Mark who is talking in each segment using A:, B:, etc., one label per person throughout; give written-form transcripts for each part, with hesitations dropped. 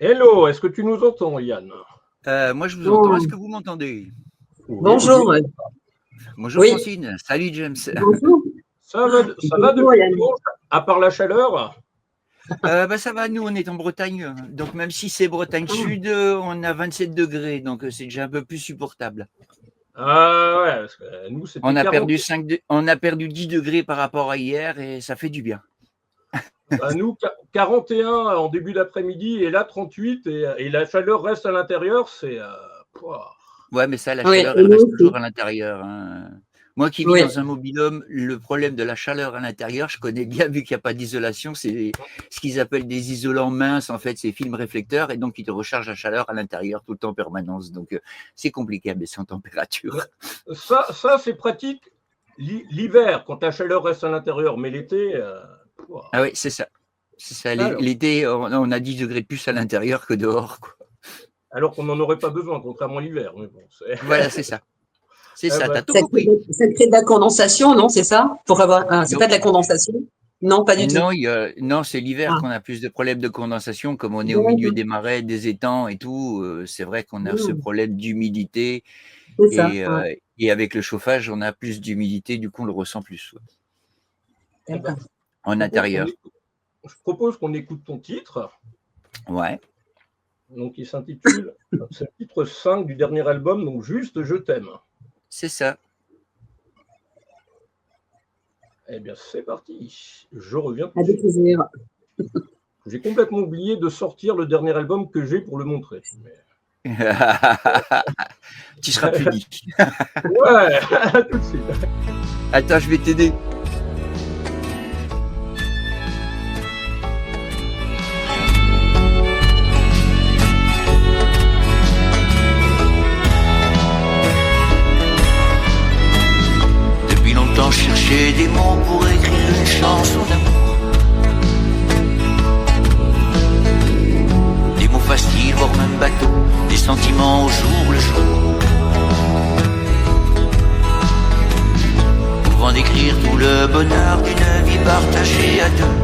A: Hello, est-ce que tu nous entends, Yann?
B: Moi, je vous entends. Est-ce que vous m'entendez?
A: Oui,
C: Bonjour.
B: Bonjour
C: Oui.
B: Francine. Salut James.
C: Bonjour.
A: Ça va
C: Bonjour,
A: depuis
C: Yann.
A: dimanche, à part la chaleur?
B: Ça va, nous, on est en Bretagne. Donc, même si c'est Bretagne Sud, on a 27 degrés. Donc, c'est déjà un peu plus supportable.
A: Ah ouais, parce que nous, c'était
B: On a
A: 40.
B: on a perdu 10 degrés par rapport à hier et ça fait du bien.
A: Bah, nous, 41 en début d'après-midi et là, 38. Et la chaleur reste à l'intérieur. Pouah.
B: Ouais, mais ça, la
C: Oui,
B: chaleur,
C: et
B: elle
C: nous
B: reste
C: aussi.
B: toujours à l'intérieur, hein. Moi qui vis
C: Oui.
B: dans un mobil-home, le problème de la chaleur à l'intérieur, je connais bien, vu qu'il n'y a pas d'isolation, c'est ce qu'ils appellent des isolants minces, en fait, c'est films réflecteurs, et donc ils te rechargent la chaleur à l'intérieur tout le temps en permanence. Donc c'est compliqué à baisser en température.
A: Ça c'est pratique l'hiver, quand la chaleur reste à l'intérieur, mais l'été, pouah.
B: Ah oui, c'est ça. C'est ça.
A: Alors.
B: L'été, on a 10 degrés de plus à l'intérieur que dehors, quoi.
A: Alors qu'on n'en aurait pas besoin, contrairement à l'hiver. Mais bon,
B: Voilà, c'est ça. C'est ça,
A: bah,
B: t'as tout
C: Ça
B: compris.
C: crée de la condensation, non? C'est ça? Pour avoir, c'est
B: Non.
C: pas de la condensation? Non, pas du tout.
B: Non, c'est l'hiver
C: Ah.
B: qu'on a plus de problèmes de condensation, comme on est au
C: D'accord.
B: milieu des marais, des étangs et tout. C'est vrai qu'on a ce problème d'humidité
C: C'est ça. Ouais.
B: et avec le chauffage, on a plus d'humidité, du coup, on le ressent plus, ouais,
C: D'accord.
B: en intérieur.
A: Je propose qu'on écoute ton titre.
B: Ouais,
A: Donc, il s'intitule, c'est le titre 5 du dernier album, donc Juste Je t'aime.
B: c'est ça.
A: Eh bien, c'est parti. Je reviens.
C: À découvrir.
A: J'ai complètement oublié de sortir le dernier album que j'ai pour le montrer. Mais...
B: Tu seras puni.
A: Ouais, tout de suite.
B: Attends, je vais t'aider.
D: Depuis longtemps, je cherchais des mots pour écrire une chanson d'amour. Des mots faciles, voire même bateaux, des sentiments au jour le jour. Pouvant décrire tout le bonheur d'une vie partagée à deux.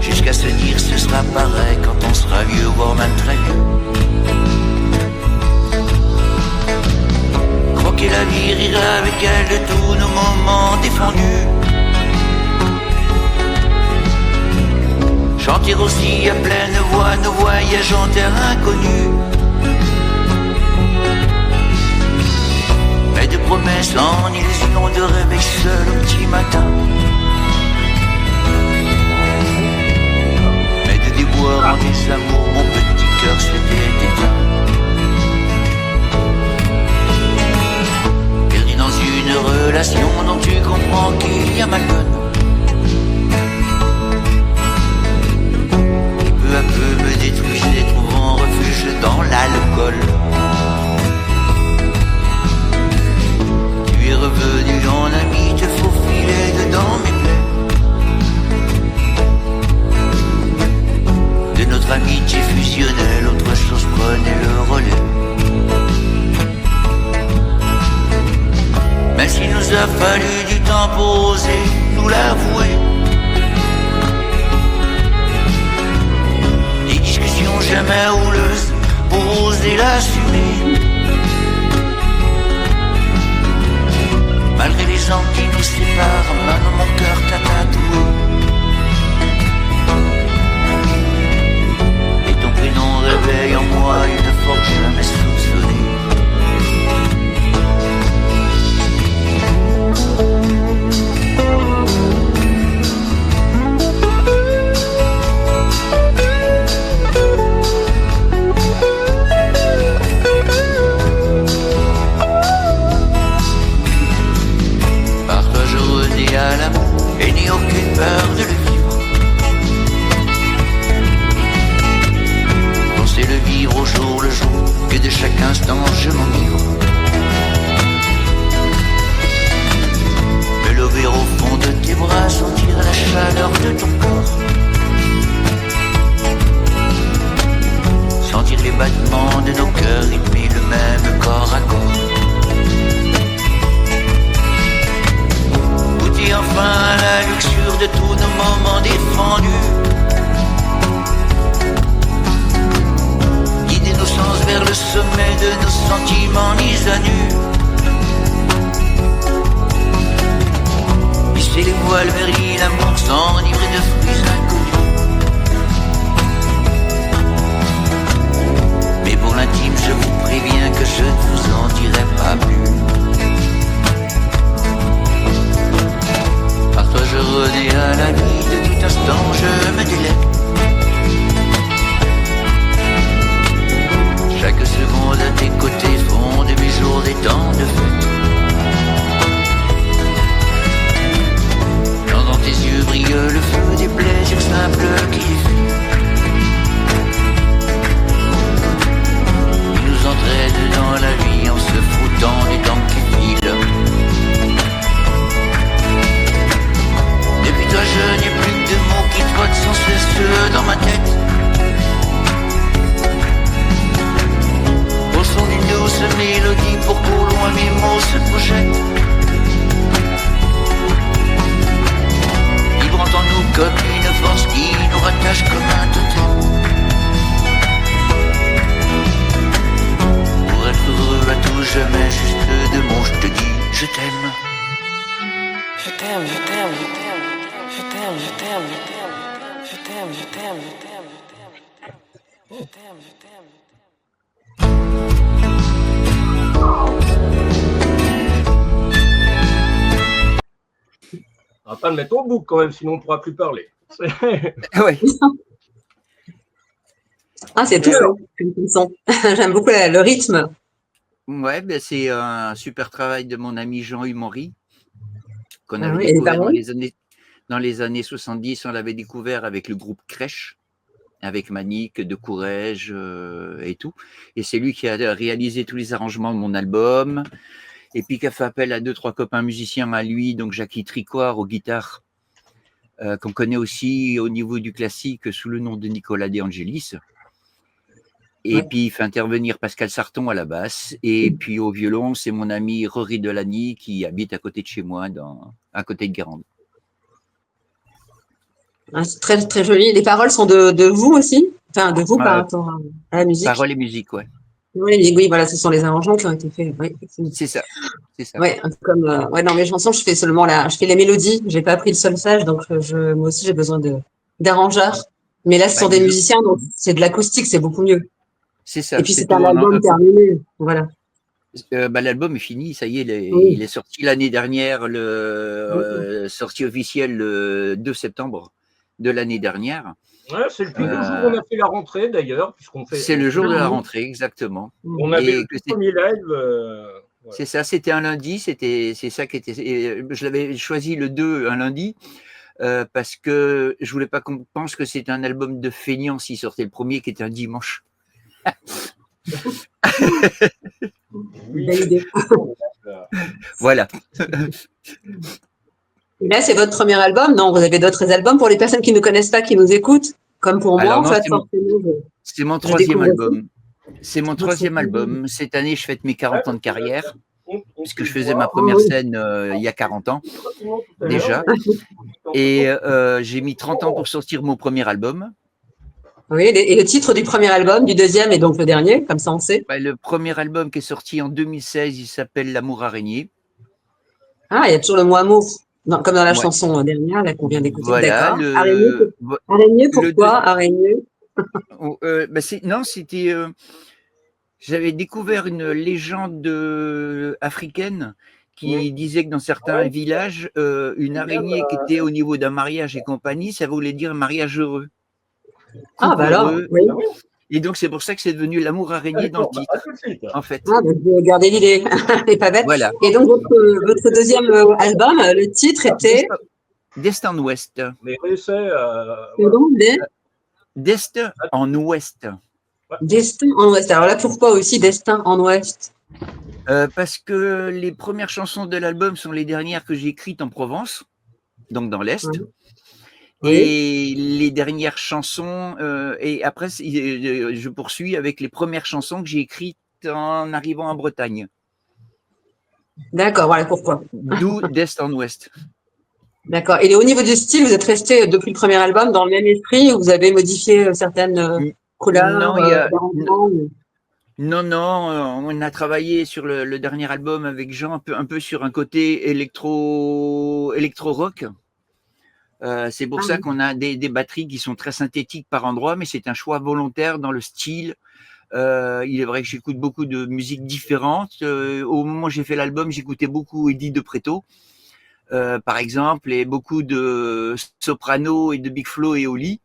D: Jusqu'à se dire ce sera pareil quand on sera vieux, voire même très vieux. Croquer la vie, rire avec elle de tous nos moments défendus. Chanter aussi à pleine voix nos voyages en terre inconnue. Mais de promesses en illusion, de réveil seul au petit matin. Mais de déboire en désamour, mon petit cœur s'était éteint. Perdu dans une relation dont tu comprends qu'il y a malhonneur. Peu à peu me détruisait, trouvant refuge dans l'alcool. Tu es revenu en ami, te faufilais dedans mes plaies. De notre amitié fusionnelle, autre chose prenait le relais. Même s'il nous a fallu du temps pour oser nous l'avouer. Jamais houleuse pour oser l'assumer. Malgré les ans qui nous séparent, maintenant mon cœur t'a tatoué. Et ton prénom réveille en moi une force jamais soupçonnée. À l'amour et n'ai aucune peur de le vivre. Penser le vivre au jour le jour, que de chaque instant je m'enivre. Me lever au fond de tes bras, sentir la chaleur de ton corps. Sentir les battements de nos cœurs rythmer le même corps à corps. Et enfin la luxure de tous nos moments défendus. délecte. Chaque seconde à tes côtés font de mes jours des temps de fête. Quand dans tes yeux brille le feu des plaisirs simples qui fuient. Ils nous entraînent dans la vie en se foutant des temps qui filent. Depuis toi je n'ai plus que de mots qui trottent sans cesse dans ma tête. Au son d'une douce mélodie pour qu'au loin mes mots se projettent. Vibrant en nous comme une force qui nous rattache comme un totem. Pour être heureux à tout jamais, juste deux mots, je te dis je t'aime. Je t'aime, je t'aime, je t'aime, je t'aime, je t'aime, je t'aime, je t'aime, je t'aime, je t'aime, je t'aime, je t'aime.
A: On va pas le mettre au bout quand même, sinon on ne pourra plus parler.
B: Ouais.
C: Ah, c'est touchant, comme chanson. J'aime beaucoup le rythme.
B: Ouais, ben c'est un super travail de mon ami Jean-Hugues Maury, qu'on
C: Ah
B: avait
C: oui, et
B: découvert
C: paroles
B: dans les années 70. On l'avait découvert avec le groupe Crèche, avec Manique, De Courrèges et tout. Et c'est lui qui a réalisé tous les arrangements de mon album. Et puis qui a fait appel à 2-3 copains musiciens à lui, donc Jackie Tricoire aux guitares, qu'on connaît aussi au niveau du classique sous le nom de Nicolas De Angelis. Et
C: Ouais.
B: puis il fait intervenir Pascal Sarton à la basse. Et puis au violon, c'est mon ami Rory Delany qui habite à côté de chez moi, à côté de Guérande.
C: Ah, c'est très, très joli. Les paroles sont de vous aussi? Enfin, de vous par rapport à la musique?
B: Paroles et musique, ouais.
C: Oui, voilà, ce sont les arrangements qui ont été faits. Oui, effectivement.
B: C'est ça. C'est ça.
C: Ouais, un peu comme, ouais, dans mes chansons, je fais seulement je fais les mélodies. J'ai pas appris le solfège, donc moi aussi, j'ai besoin d'arrangeurs. Mais là, ce sont des musiciens, donc c'est de l'acoustique, c'est beaucoup mieux.
B: C'est ça.
C: Et puis, c'est un album terminé. Voilà.
B: L'album est fini, ça y est,
C: Oui.
B: il est sorti l'année dernière, sortie officielle le 2 septembre de l'année dernière.
A: Ouais, c'est le jour où on a fait la rentrée d'ailleurs, puisqu'on fait.
B: C'est le jour de la rentrée, exactement.
A: On avait le premier live.
B: Ouais. C'est ça, c'était un lundi, c'est ça qui était. Je l'avais choisi le 2 un lundi parce que je voulais pas qu'on pense que c'était un album de feignant s'il sortait le premier qui était un dimanche.
C: Belle idée.
B: Voilà.
C: Et là, c'est votre premier album? Non, vous avez d'autres albums pour les personnes qui ne connaissent pas, qui nous écoutent, comme pour moi, en fait.
B: C'est mon troisième album. C'est mon troisième album. Cette année, je fête mes 40 ans de carrière, puisque je faisais ma première scène il y a 40 ans déjà. Et j'ai mis 30 ans pour sortir mon premier album.
C: Oui, et le titre du premier album, du deuxième et donc le dernier, comme ça on sait.
B: Le premier album qui est sorti en 2016, il s'appelle L'amour araignée.
C: Ah, il y a toujours le mot amour, comme dans la chanson dernière là, qu'on vient d'écouter.
B: Voilà.
C: Araignée, pourquoi araignée?
B: Non, c'était. J'avais découvert une légende africaine qui disait que dans certains villages, une araignée qui était au niveau d'un mariage et compagnie, ça voulait dire mariage heureux.
C: Ah, bah alors, oui.
B: Et donc, c'est pour ça que c'est devenu l'amour araignée dans le titre, en fait.
C: Ah, bah, je vais garder l'idée. C'est pas bête.
B: Voilà.
C: Et donc, votre deuxième album, le titre était
B: Destin en Ouest.
A: Mais c'est.
B: Destin en Ouest.
C: Destin en Ouest. Alors là, pourquoi aussi Destin en Ouest?
B: Parce que les premières chansons de l'album sont les dernières que j'ai écrites en Provence, donc dans l'Est.
C: Oui.
B: Et les dernières chansons, et après, je poursuis avec les premières chansons que j'ai écrites en arrivant en Bretagne.
C: D'accord, voilà pourquoi.
B: D'où d'Est en Ouest.
C: D'accord. Et au niveau du style, vous êtes resté depuis le premier album dans le même esprit ou vous avez modifié certaines couleurs?
B: Non, on a travaillé sur le dernier album avec Jean un peu sur un côté électro-rock. C'est pour ça qu'on a des batteries qui sont très synthétiques par endroits, mais c'est un choix volontaire dans le style. Il est vrai que j'écoute beaucoup de musiques différentes. Au moment où j'ai fait l'album, j'écoutais beaucoup Eddie De Pretto. par exemple, et beaucoup de soprano et de Big Flo et Oli.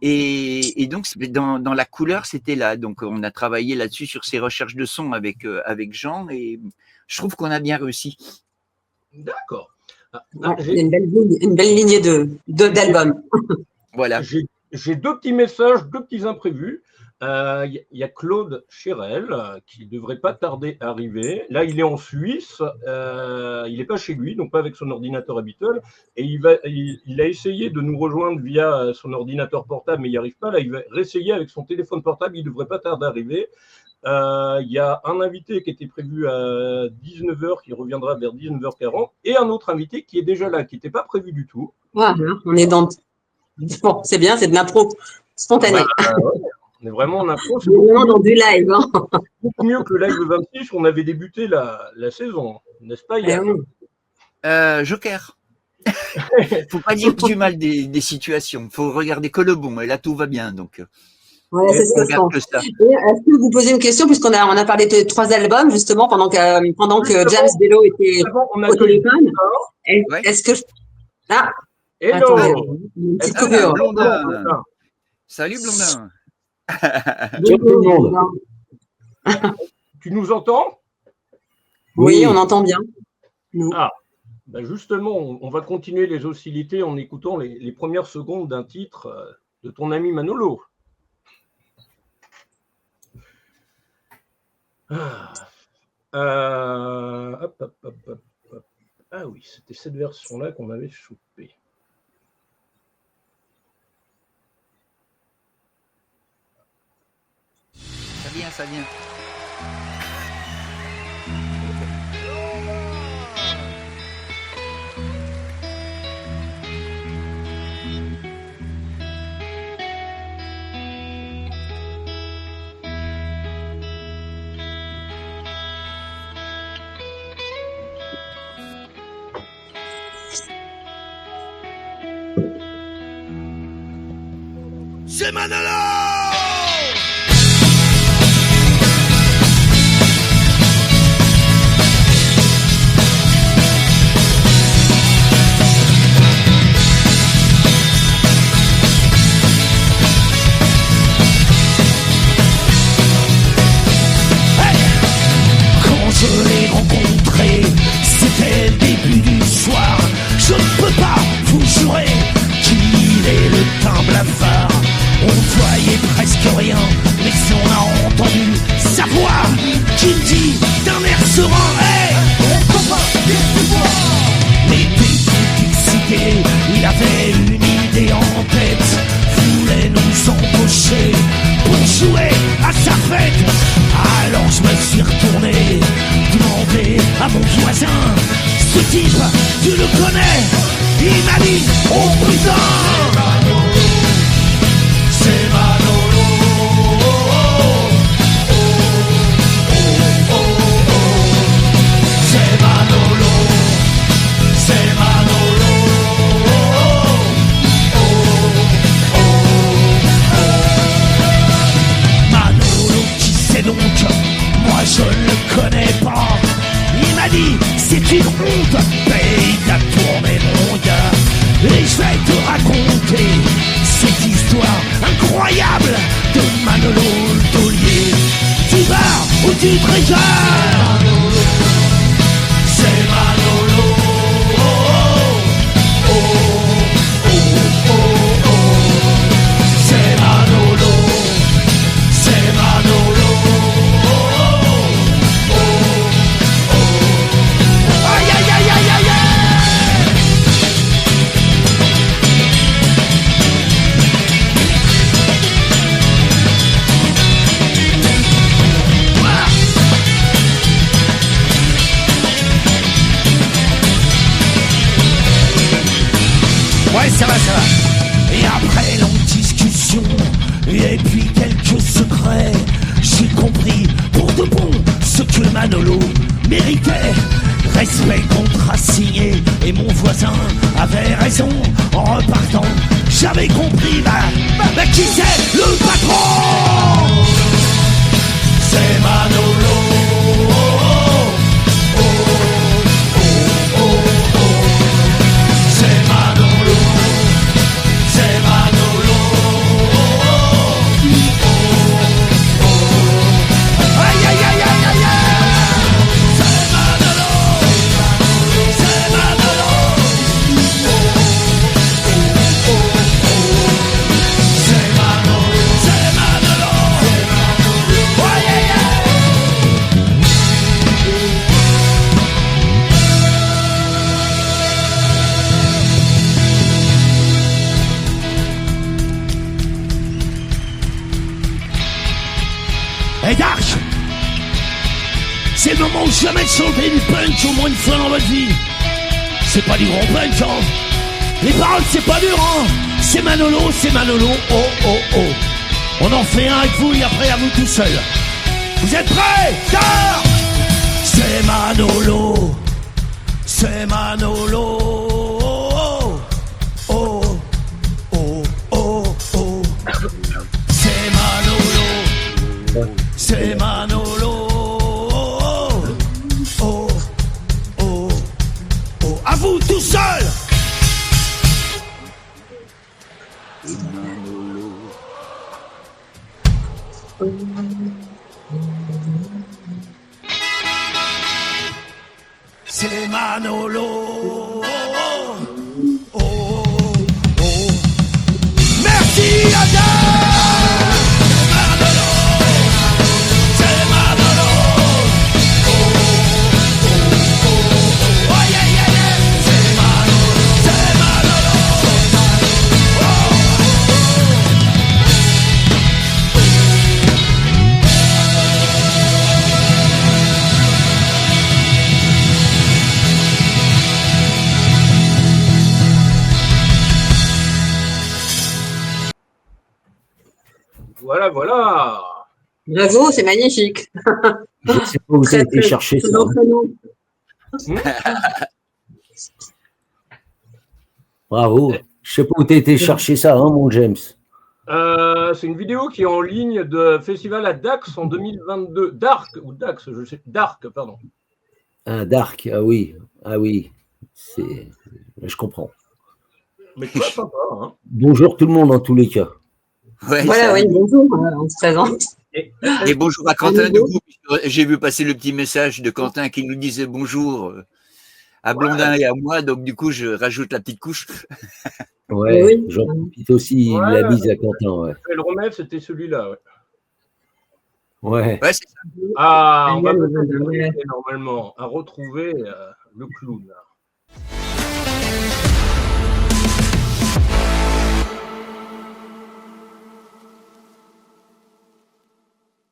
B: Et donc, dans la couleur, c'était là. Donc, on a travaillé là-dessus sur ces recherches de son avec Jean, et je trouve qu'on a bien réussi.
A: D'accord.
C: Il y a une belle lignée d'albums.
B: Voilà.
A: J'ai 2 petits messages, 2 petits imprévus. Il y a Claude Chérel qui ne devrait pas tarder à arriver. Là, il est en Suisse. Il n'est pas chez lui, donc pas avec son ordinateur habituel. Et il a essayé de nous rejoindre via son ordinateur portable, mais il n'y arrive pas. Là, il va réessayer avec son téléphone portable. Il ne devrait pas tarder à arriver. Il y a un invité qui était prévu à 19h, qui reviendra vers 19h40, et un autre invité qui est déjà là, qui n'était pas prévu du tout.
C: Voilà, on est dans. Bon, c'est bien, c'est de l'impro spontanée.
A: Ouais, on est vraiment en impro.
C: C'est vraiment dans du live. Hein.
A: Beaucoup mieux que le live 26 où on avait débuté la saison, n'est-ce pas, Yann?
B: Joker. Faut pas dire du mal des situations. Faut regarder que le bon. Et là, tout va bien. Donc.
C: Voilà, c'est ce que je pense. Est-ce que vous posez une question, puisqu'on a parlé de 3 albums, justement, pendant que James Bello était au téléphone. Est-ce que... Ah,
A: hello.
C: Une petite coupure.
B: Blondin. Salut, Blondin.
C: Salut, tout le monde.
A: Tu nous entends?
C: Oui, on entend bien.
A: Ben justement, on va continuer les hostilités en écoutant les premières secondes d'un titre de ton ami Manolo. Ah oui, c'était cette version-là qu'on avait chopée.
B: Ça vient.
E: C'est Manolo! Quand je l'ai rencontré, c'était le début du soir. Je ne peux pas vous jurer qu'il est le teint blafard. On ne voyait presque rien, mais on a entendu sa voix qui me dit d'un air serein: hey, on copain, qu'est-ce que tu vois? Il était tout excité, il avait une idée en tête, voulait nous embaucher pour jouer à sa fête. Alors je me suis retourné, demandé à mon voisin: ce type, tu le connais? Il m'a dit: oh putain! C'est Manolo, oh, oh, oh, oh. C'est Manolo, c'est Manolo, oh, oh, oh. Manolo, qui c'est donc? Moi je ne le connais pas. Il m'a dit: c'est une honte, paye ta tournée mon gars. Et je vais te raconter cette histoire incroyable de Manolo le taulier. Tu vas ou tu te régales? C'est Manolo, oh, oh, oh, oh, oh, oh. C'est Manolo, c'est Manolo, oh, oh, oh, oh. Aïe aïe aïe aïe aïe aïe. Ouais, ça va. Et après longue discussion, et puis quelques secrets, j'ai compris pour de bon ce que Manolo méritait. Respect, contrat signé, et mon voisin avait raison. En repartant, j'avais compris, bah qui c'est le patron? C'est Manolo, oh, oh, oh, oh, oh. demande jamais de chanter du punch au moins une fois dans votre vie. C'est pas du grand punch, hein. Les paroles, c'est pas dur, hein. C'est Manolo, oh, oh, oh. On en fait un avec vous et après à vous tout seul. Vous êtes prêts? Car c'est Manolo, c'est Manolo. Oh, oh, oh, oh, oh. C'est Manolo, c'est Manolo. Oh, oh, oh. À vous tout seul. C'est Manolo. Oh, oh, oh. Merci Adam. Manolo. C'est Manolo. Oh, oh, oh, oh. Oh, yeah, yeah, yeah. C'est Manolo. C'est Manolo. Oh, oh,
A: Voilà, voilà.
C: Bravo, c'est magnifique.
F: Je ne sais pas où vous avez été chercher ça. Bravo. Je ne sais pas où tu as été chercher ça, hein, mon James.
A: C'est une vidéo qui est en ligne de festival à Dax en 2022. Dark, ou Dax, je sais. Dark, pardon.
F: Ah, Dark, ah oui. Ah oui. Je comprends.
A: Mais très sympa, hein.
F: Bonjour tout le monde en tous les cas.
B: Ouais,
C: Voilà, oui, bonjour, on se présente.
B: Et bonjour à Quentin, du coup, j'ai vu passer le petit message de Quentin qui nous disait bonjour à Blondin et à moi, donc du coup, je rajoute la petite couche.
F: Ouais,
C: Oui.
F: j'en profite aussi,
A: Ouais.
F: la bise à Quentin, ouais.
A: Je vais le remettre, c'était celui-là. Ouais.
F: Ouais.
B: Ouais, c'est ça.
A: Ah, on va
C: Ouais.
A: peut-être le retrouver, normalement à retrouver le clown.